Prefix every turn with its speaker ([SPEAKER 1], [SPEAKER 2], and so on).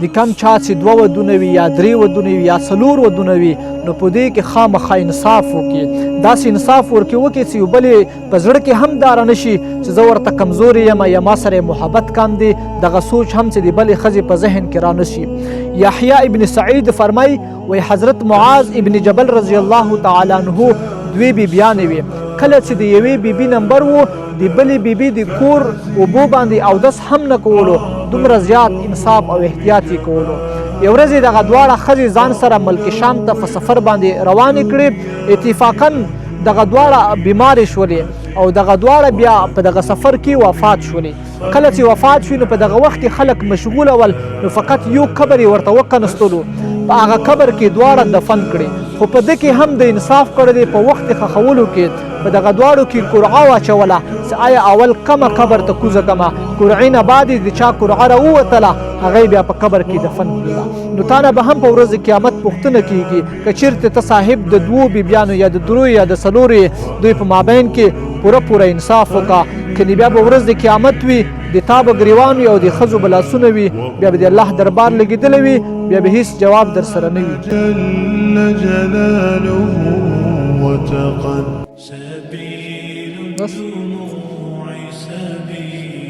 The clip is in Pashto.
[SPEAKER 1] د کم چا چې 2 ودونه وي یا 3 ودونه وي یا 4 ودونه وي نو په دې کې خامخا انصاف وکړي، داسې انصاف ورکې وکړي چې یو بلې په زړه کې هم داره نه شي چې زه ورته کمزورې یم یا ما سره محبت کم دی، دغه سوچ هم چې د بلې ښځې په ذهن کې را نه شي. یحیی ابن سعید فرمایي وایي حضرت معاذ ابن جبل رضی الله تعالی عنه 2 بیبیانې وې، کله چې د یوې بیبي نمبر و د بلې بیبي د کور اوبو باندې اودس هم نه کولو، دومره زیات انصاف او احتیاط یې کولو. یو ورځ دغه دواړه ښځې ځان سره ملک شام ته په سفر باندې روانې کړې، اتفاقا دغه دواړه بیمارې شولې او دغه دواړه بیا په دغه سفر کې وفات شولې. کله چې وفات شوي نو په دغه وخت کې خلک مشغوله ول، نو فقط یو قبر یې ورته وکنستلو، په هغه قبر کې دواړه دفن کړي، خو په ده کې هم د انصاف کړی دی، په وخت خښولو کې په دغه دواړو کې قرعه واچوله چې آیا اول کمه قبر ته کوزه کمه، قرعې نه بعد د چا قرعه راووتله هغه بیا په قبر کې دفن کړله. نو تا نه به هم په ورځ قیامت پوښتنه کیږي که چیرته ته صاحب د 2 بیبیانو یا د 3 یا د 4 دوی په مابین کې پوره انصاف وکړه، کنې بیا به ورځ د قیامت وي د تا به ګریوان وي او د ښځو به لاسونه وي، بیا به د الله دربار لګېدلی وي، بیا به هیڅ جواب در سره نه وي. جل جلاله وتقدس. سبيل الدموع سبيل